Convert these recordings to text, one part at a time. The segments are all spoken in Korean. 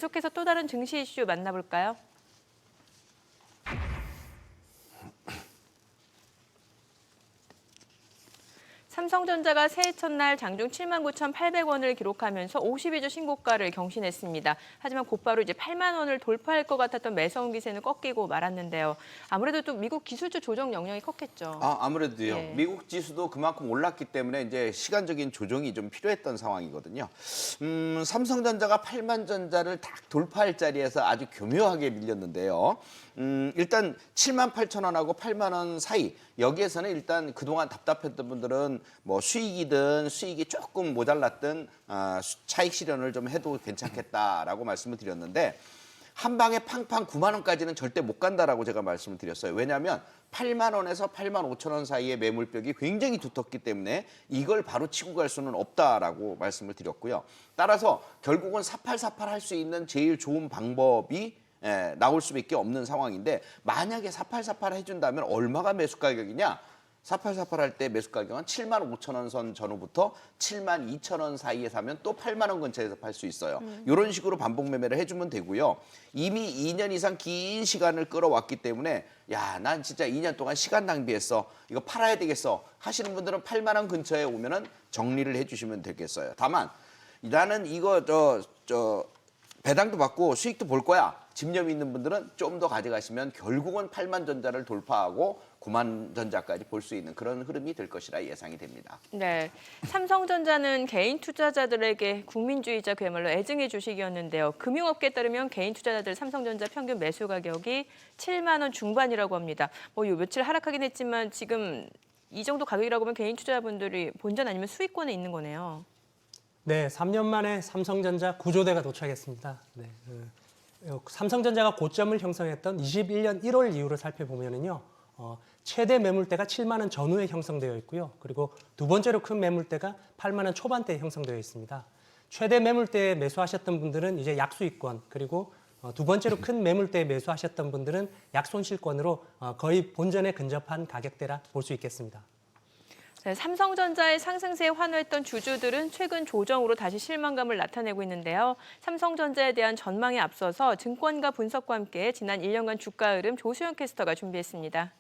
계속해서 또 다른 증시 이슈 만나볼까요? 삼성전자가 새해 첫날 장중 79,800원을 기록하면서 52주 신고가를 경신했습니다. 하지만 곧바로 이제 8만 원을 돌파할 것 같았던 매서운 기세는 꺾이고 말았는데요. 아무래도 또 미국 기술주 조정 영향이 컸겠죠. 아무래도요. 예. 미국 지수도 그만큼 올랐기 때문에 이제 시간적인 조정이 좀 필요했던 상황이거든요. 삼성전자가 8만 전자를 딱 돌파할 자리에서 아주 교묘하게 밀렸는데요. 일단 7만 8천 원하고 8만 원 사이 여기에서는 일단 그동안 답답했던 분들은 뭐 수익이든 수익이 조금 모자랐든 차익 실현을 좀 해도 괜찮겠다라고 말씀을 드렸는데 한 방에 팡팡 9만 원까지는 절대 못 간다라고 제가 말씀을 드렸어요. 왜냐하면 8만 원에서 8만 5천 원 사이의 매물벽이 굉장히 두텁기 때문에 이걸 바로 치고 갈 수는 없다라고 말씀을 드렸고요. 따라서 결국은 4848 할 수 있는 제일 좋은 방법이 나올 수밖에 없는 상황인데 만약에 4848 해준다면 얼마가 매수 가격이냐? 4848 할 때 매수 가격은 7만 5천 원 선 전후부터 7만 2천 원 사이에 사면 또 8만 원 근처에서 팔 수 있어요. 이런 식으로 반복 매매를 해주면 되고요. 이미 2년 이상 긴 시간을 끌어왔기 때문에 야, 난 진짜 2년 동안 시간 낭비했어. 이거 팔아야 되겠어. 하시는 분들은 8만 원 근처에 오면은 정리를 해주시면 되겠어요. 다만 나는 이거 배당도 받고 수익도 볼 거야. 집념이 있는 분들은 좀 더 가져가시면 결국은 8만 전자를 돌파하고 9만 전자까지 볼 수 있는 그런 흐름이 될 것이라 예상이 됩니다. 네, 삼성전자는 개인 투자자들에게 국민주의자 그야말로 애증의 주식이었는데요. 금융업계에 따르면 개인 투자자들 삼성전자 평균 매수 가격이 7만 원 중반이라고 합니다. 요 며칠 하락하긴 했지만 지금 이 정도 가격이라고 하면 개인 투자자분들이 본전 아니면 수익권에 있는 거네요. 네, 3년 만에 삼성전자 구조대가 도착했습니다. 네, 삼성전자가 고점을 형성했던 21년 1월 이후로 살펴보면은요, 최대 매물대가 7만 원 전후에 형성되어 있고요. 그리고 두 번째로 큰 매물대가 8만 원 초반대에 형성되어 있습니다. 최대 매물대에 매수하셨던 분들은 이제 약수익권, 그리고 두 번째로 큰 매물대에 매수하셨던 분들은 약손실권으로 거의 본전에 근접한 가격대라 볼 수 있겠습니다. 네, 삼성전자의 상승세에 환호했던 주주들은 최근 조정으로 다시 실망감을 나타내고 있는데요. 삼성전자에 대한 전망에 앞서서 증권가 분석과 함께 지난 1년간 주가 흐름 조수영 캐스터가 준비했습니다.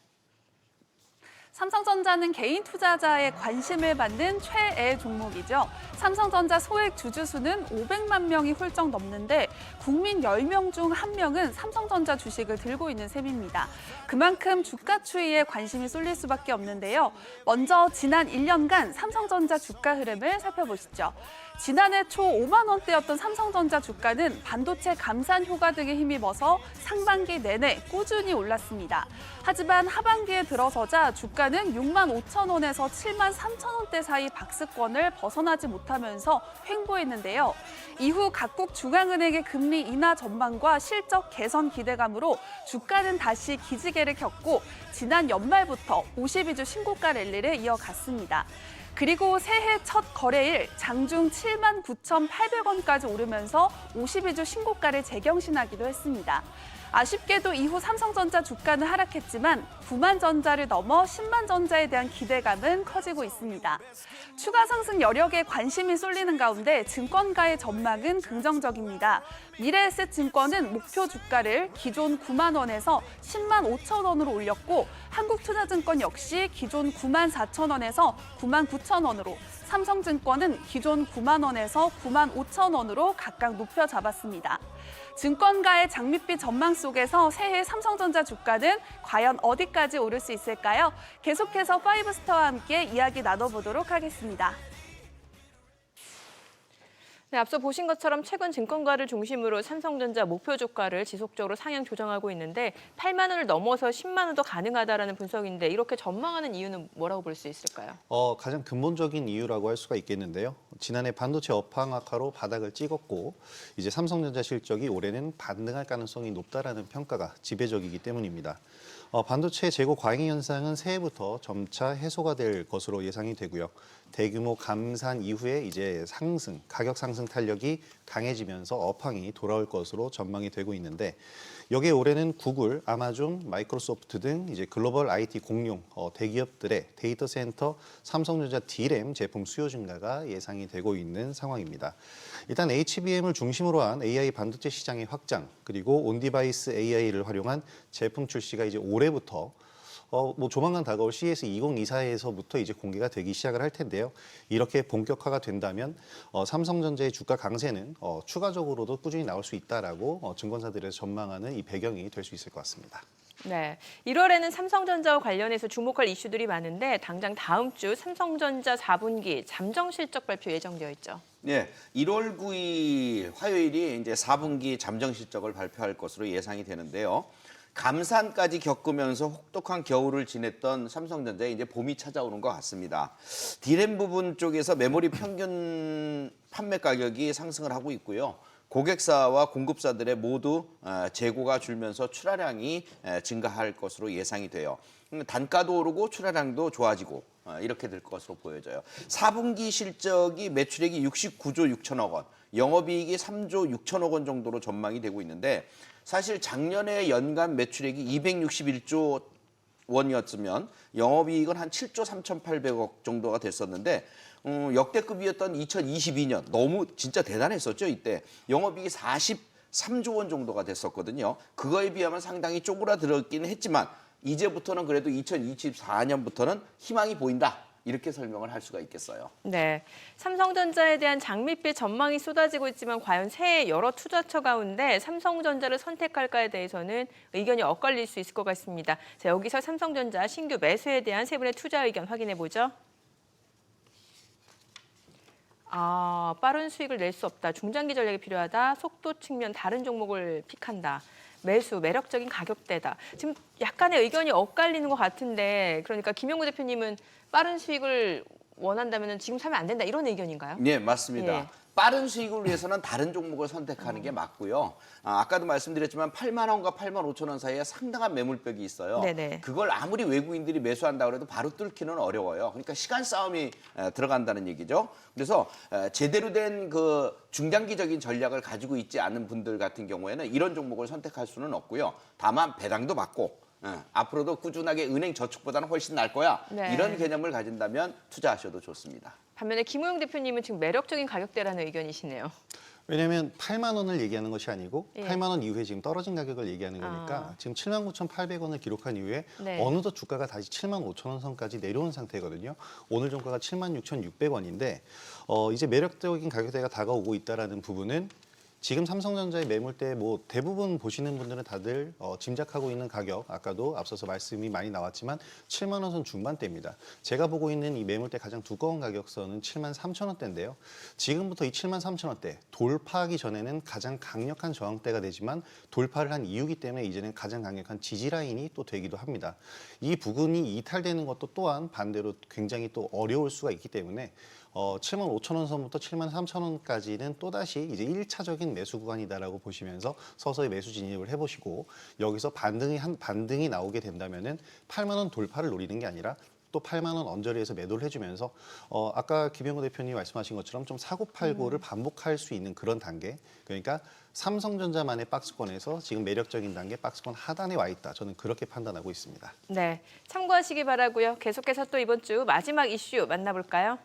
삼성전자는 개인 투자자의 관심을 받는 최애 종목이죠. 삼성전자 소액 주주 수는 500만 명이 훌쩍 넘는데 국민 10명 중 1명은 삼성전자 주식을 들고 있는 셈입니다. 그만큼 주가 추이에 관심이 쏠릴 수밖에 없는데요. 먼저 지난 1년간 삼성전자 주가 흐름을 살펴보시죠. 지난해 초 5만 원대였던 삼성전자 주가는 반도체 감산 효과 등에 힘입어서 상반기 내내 꾸준히 올랐습니다. 하지만 하반기에 들어서자 주가는 6만 5천 원에서 7만 3천 원대 사이 박스권을 벗어나지 못하면서 횡보했는데요. 이후 각국 중앙은행의 금리 인하 전망과 실적 개선 기대감으로 주가는 다시 기지개를 켰고 지난 연말부터 52주 신고가 랠리를 이어갔습니다. 그리고 새해 첫 거래일 장중 7만 9,800원까지 오르면서 52주 신고가를 재경신하기도 했습니다. 아쉽게도 이후 삼성전자 주가는 하락했지만 9만 전자를 넘어 10만 전자에 대한 기대감은 커지고 있습니다. 추가 상승 여력에 관심이 쏠리는 가운데 증권가의 전망은 긍정적입니다. 미래에셋증권은 목표 주가를 기존 9만 원에서 10만 5천 원으로 올렸고 한국투자증권 역시 기존 9만 4천 원에서 9만 9천 원으로 삼성증권은 기존 9만 원에서 9만 5천 원으로 각각 높여 잡았습니다. 증권가의 장밋빛 전망 속에서 새해 삼성전자 주가는 과연 어디까지 오를 수 있을까요? 계속해서 파이브스타와 함께 이야기 나눠보도록 하겠습니다. 네, 앞서 보신 것처럼 최근 증권가를 중심으로 삼성전자 목표 주가를 지속적으로 상향 조정하고 있는데 8만 원을 넘어서 10만 원도 가능하다라는 분석인데 이렇게 전망하는 이유는 뭐라고 볼 수 있을까요? 가장 근본적인 이유라고 할 수가 있겠는데요. 지난해 반도체 업황 악화로 바닥을 찍었고 이제 삼성전자 실적이 올해는 반등할 가능성이 높다라는 평가가 지배적이기 때문입니다. 반도체 재고 과잉 현상은 새해부터 점차 해소가 될 것으로 예상이 되고요. 대규모 감산 이후에 이제 가격 상승 탄력이 강해지면서 업황이 돌아올 것으로 전망이 되고 있는데 여기에 올해는 구글, 아마존, 마이크로소프트 등 이제 글로벌 IT 공룡 대기업들의 데이터 센터, 삼성전자 D램 제품 수요 증가가 예상이 되고 있는 상황입니다. 일단 HBM을 중심으로 한 AI 반도체 시장의 확장, 그리고 온디바이스 AI를 활용한 제품 출시가 이제 올해부터 조만간 다가올 CES 2024에서부터 이제 공개가 되기 시작을 할 텐데요. 이렇게 본격화가 된다면 삼성전자의 주가 강세는 추가적으로도 꾸준히 나올 수 있다라고 증권사들에서 전망하는 이 배경이 될 수 있을 것 같습니다. 네, 1월에는 삼성전자와 관련해서 주목할 이슈들이 많은데 당장 다음 주 삼성전자 4분기 잠정 실적 발표 예정되어 있죠. 네, 1월 9일 화요일이 이제 4분기 잠정 실적을 발표할 것으로 예상이 되는데요. 감산까지 겪으면서 혹독한 겨울을 지냈던 삼성전자에 이제 봄이 찾아오는 것 같습니다. D램 부분 쪽에서 메모리 평균 판매 가격이 상승을 하고 있고요. 고객사와 공급사들의 모두 재고가 줄면서 출하량이 증가할 것으로 예상이 돼요. 단가도 오르고 출하량도 좋아지고 이렇게 될 것으로 보여져요. 4분기 실적이 매출액이 69조 6천억 원, 영업이익이 3조 6천억 원 정도로 전망이 되고 있는데 사실 작년에 연간 매출액이 261조 원이었으면 영업이익은 한 7조 3,800억 정도가 됐었는데 역대급이었던 2022년 너무 진짜 대단했었죠. 이때 영업이익이 43조 원 정도가 됐었거든요. 그거에 비하면 상당히 쪼그라들었긴 했지만 이제부터는 그래도 2024년부터는 희망이 보인다. 이렇게 설명을 할 수가 있겠어요. 네, 삼성전자에 대한 장밋빛 전망이 쏟아지고 있지만 과연 새해 여러 투자처 가운데 삼성전자를 선택할까에 대해서는 의견이 엇갈릴 수 있을 것 같습니다. 자, 여기서 삼성전자 신규 매수에 대한 세 분의 투자 의견 확인해 보죠. 빠른 수익을 낼 수 없다. 중장기 전략이 필요하다. 속도 측면 다른 종목을 픽한다. 매수, 매력적인 가격대다. 지금 약간의 의견이 엇갈리는 것 같은데 그러니까 김영구 대표님은 빠른 수익을 원한다면 지금 사면 안 된다 이런 의견인가요? 네, 맞습니다. 예. 빠른 수익을 위해서는 다른 종목을 선택하는 게 맞고요. 아까도 말씀드렸지만 8만 원과 8만 5천 원 사이에 상당한 매물벽이 있어요. 네네. 그걸 아무리 외국인들이 매수한다고 해도 바로 뚫기는 어려워요. 그러니까 시간 싸움이 들어간다는 얘기죠. 그래서 제대로 된 그 중장기적인 전략을 가지고 있지 않은 분들 같은 경우에는 이런 종목을 선택할 수는 없고요. 다만 배당도 받고 앞으로도 꾸준하게 은행 저축보다는 훨씬 날 거야. 네. 이런 개념을 가진다면 투자하셔도 좋습니다. 반면에 김우영 대표님은 지금 매력적인 가격대라는 의견이시네요. 왜냐하면 8만 원을 얘기하는 것이 아니고 예. 8만 원 이후에 지금 떨어진 가격을 얘기하는 거니까 지금 79,800원을 기록한 이후에 네. 어느덧 주가가 다시 75,000원 선까지 내려온 상태거든요. 오늘 종가가 76,600원인데 이제 매력적인 가격대가 다가오고 있다라는 부분은 지금 삼성전자의 매물대 뭐 대부분 보시는 분들은 다들 짐작하고 있는 가격, 아까도 앞서서 말씀이 많이 나왔지만 7만 원 선 중반대입니다. 제가 보고 있는 이 매물대 가장 두꺼운 가격선은 7만 3천 원대인데요. 지금부터 이 7만 3천 원대 돌파하기 전에는 가장 강력한 저항대가 되지만 돌파를 한 이유기 때문에 이제는 가장 강력한 지지라인이 또 되기도 합니다. 이 부분이 이탈되는 것도 또한 반대로 굉장히 또 어려울 수가 있기 때문에 7만 5천 원 선부터 7만 3천 원까지는 또다시 이제 1차적인 매수 구간이다라고 보시면서 서서히 매수 진입을 해보시고 여기서 반등이 나오게 된다면은 8만 원 돌파를 노리는 게 아니라 또 8만 원 언저리에서 매도를 해주면서 아까 김영구 대표님이 말씀하신 것처럼 좀 사고팔고를 반복할 수 있는 그런 단계. 그러니까 삼성전자만의 박스권에서 지금 매력적인 단계 박스권 하단에 와 있다. 저는 그렇게 판단하고 있습니다. 네, 참고하시기 바라고요. 계속해서 또 이번 주 마지막 이슈 만나볼까요?